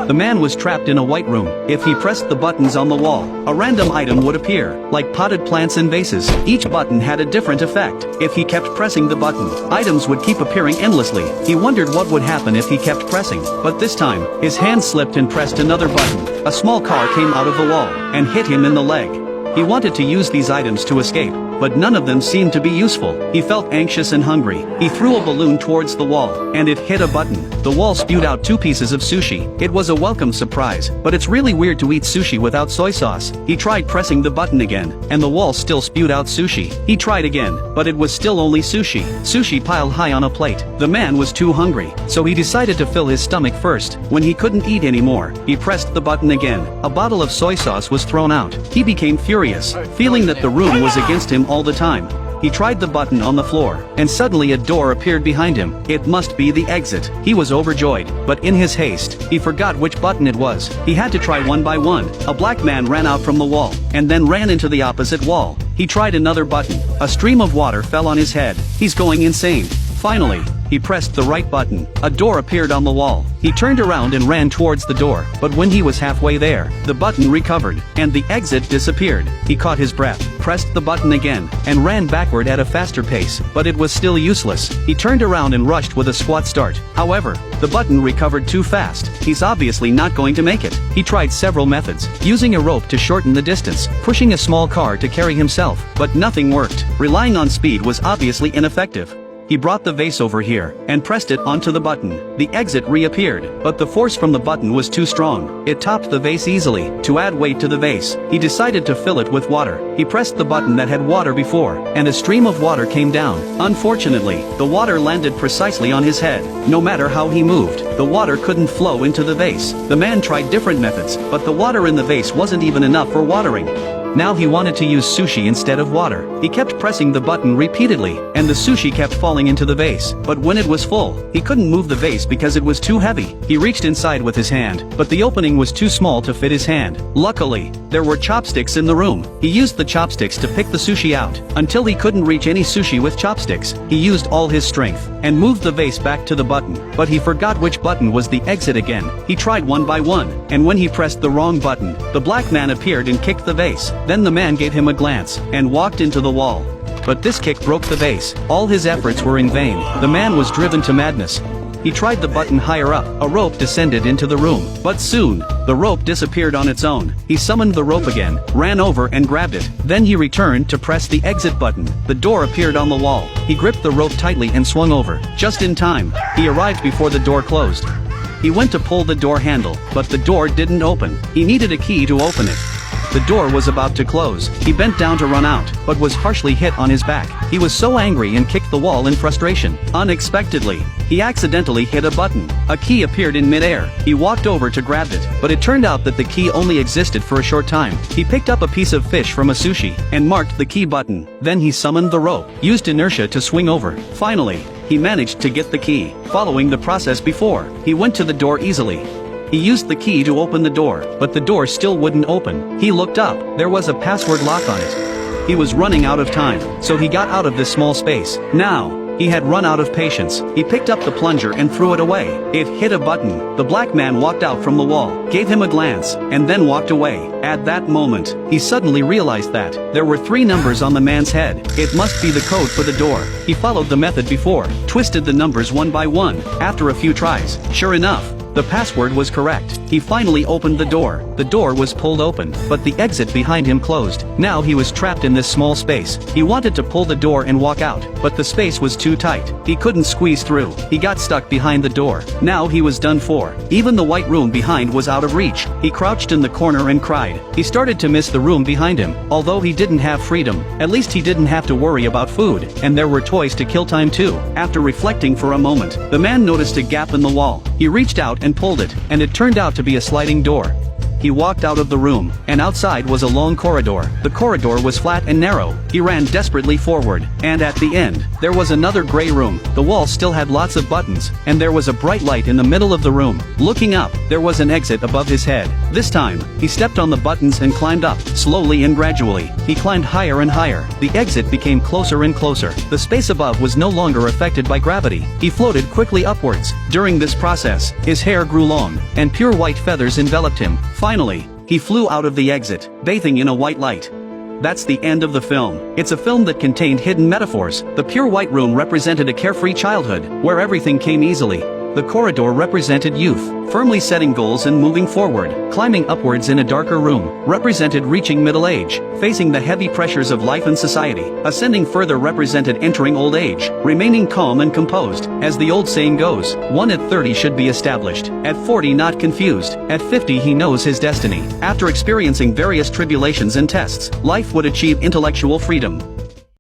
The man was trapped in a white room. If he pressed the buttons on the wall, a random item would appear, like potted plants and vases. Each button had a different effect. If he kept pressing the button, items would keep appearing endlessly. He wondered what would happen if he kept pressing, but this time, his hand slipped and pressed another button. A small car came out of the wall and hit him in the leg. He wanted to use these items to escape, but none of them seemed to be useful. He felt anxious and hungry. He threw a balloon towards the wall, and it hit a button. The wall spewed out 2 pieces of sushi. It was a welcome surprise, but it's really weird to eat sushi without soy sauce. He tried pressing the button again, and the wall still spewed out sushi. He tried again, but it was still only sushi. Sushi piled high on a plate. The man was too hungry, so he decided to fill his stomach first. When he couldn't eat anymore, he pressed the button again. A bottle of soy sauce was thrown out. He became furious, feeling that the room was against him all the time. He tried the button on the floor, and suddenly a door appeared behind him. It must be the exit. He was overjoyed, but in his haste, he forgot which button it was. He had to try one by one. A black man ran out from the wall, and then ran into the opposite wall. He tried another button. A stream of water fell on his head. He's going insane. Finally, he pressed the right button. A door appeared on the wall. He turned around and ran towards the door, but when he was halfway there, the button recovered, and the exit disappeared. He caught his breath, pressed the button again, and ran backward at a faster pace, but it was still useless. He turned around and rushed with a squat start. However, the button recovered too fast. He's obviously not going to make it. He tried several methods, using a rope to shorten the distance, pushing a small car to carry himself, but nothing worked. Relying on speed was obviously ineffective. He brought the vase over here, and pressed it onto the button. The exit reappeared, but the force from the button was too strong. It topped the vase easily. To add weight to the vase, he decided to fill it with water. He pressed the button that had water before, and a stream of water came down. Unfortunately, the water landed precisely on his head. No matter how he moved, the water couldn't flow into the vase. The man tried different methods, but the water in the vase wasn't even enough for watering. Now he wanted to use sushi instead of water. He kept pressing the button repeatedly, and the sushi kept falling into the vase. But when it was full, he couldn't move the vase because it was too heavy. He reached inside with his hand, but the opening was too small to fit his hand. Luckily, there were chopsticks in the room. He used the chopsticks to pick the sushi out. Until he couldn't reach any sushi with chopsticks, he used all his strength, and moved the vase back to the button. But he forgot which button was the exit again. He tried one by one, and when he pressed the wrong button, the black man appeared and kicked the vase. Then the man gave him a glance, and walked into the wall. But this kick broke the vase. All his efforts were in vain. The man was driven to madness. He tried the button higher up. A rope descended into the room. But soon, the rope disappeared on its own. He summoned the rope again, ran over and grabbed it. Then he returned to press the exit button. The door appeared on the wall. He gripped the rope tightly and swung over. Just in time, he arrived before the door closed. He went to pull the door handle, but the door didn't open. He needed a key to open it. The door was about to close. He bent down to run out, but was harshly hit on his back. He was so angry and kicked the wall in frustration. Unexpectedly, he accidentally hit a button. A key appeared in midair. He walked over to grab it, but it turned out that the key only existed for a short time. He picked up a piece of fish from a sushi, and marked the key button. Then he summoned the rope, used inertia to swing over. Finally, he managed to get the key. Following the process before, he went to the door easily. He used the key to open the door, but the door still wouldn't open. He looked up. There was a password lock on it. He was running out of time, so he got out of this small space. Now, he had run out of patience. He picked up the plunger and threw it away. It hit a button. The black man walked out from the wall, gave him a glance, and then walked away. At that moment, he suddenly realized that there were 3 numbers on the man's head. It must be the code for the door. He followed the method before, twisted the numbers one by one. After a few tries, sure enough, the password was correct. He finally opened the door. The door was pulled open, but the exit behind him closed. Now he was trapped in this small space. He wanted to pull the door and walk out, but the space was too tight. He couldn't squeeze through. He got stuck behind the door. Now he was done for. Even the white room behind was out of reach. He crouched in the corner and cried. He started to miss the room behind him. Although he didn't have freedom, at least he didn't have to worry about food, and there were toys to kill time too. After reflecting for a moment, the man noticed a gap in the wall. He reached out and pulled it, and it turned out to be a sliding door. he walked out of the room, and outside was a long corridor. The corridor was flat and narrow. He ran desperately forward, and at the end, there was another gray room. The wall still had lots of buttons, and there was a bright light in the middle of the room. Looking up, there was an exit above his head. This time, he stepped on the buttons and climbed up, slowly and gradually. He climbed higher and higher. The exit became closer and closer. The space above was no longer affected by gravity. He floated quickly upwards. During this process, his hair grew long, and pure white feathers enveloped him. Finally, he flew out of the exit, bathing in a white light. That's the end of the film. It's a film that contained hidden metaphors. The pure white room represented a carefree childhood, where everything came easily. The corridor represented youth, firmly setting goals and moving forward. Climbing upwards in a darker room represented reaching middle age, facing the heavy pressures of life and society. Ascending further represented entering old age, remaining calm and composed. As the old saying goes, one at 30 should be established, at 40 not confused, at 50 he knows his destiny. After experiencing various tribulations and tests, life would achieve intellectual freedom.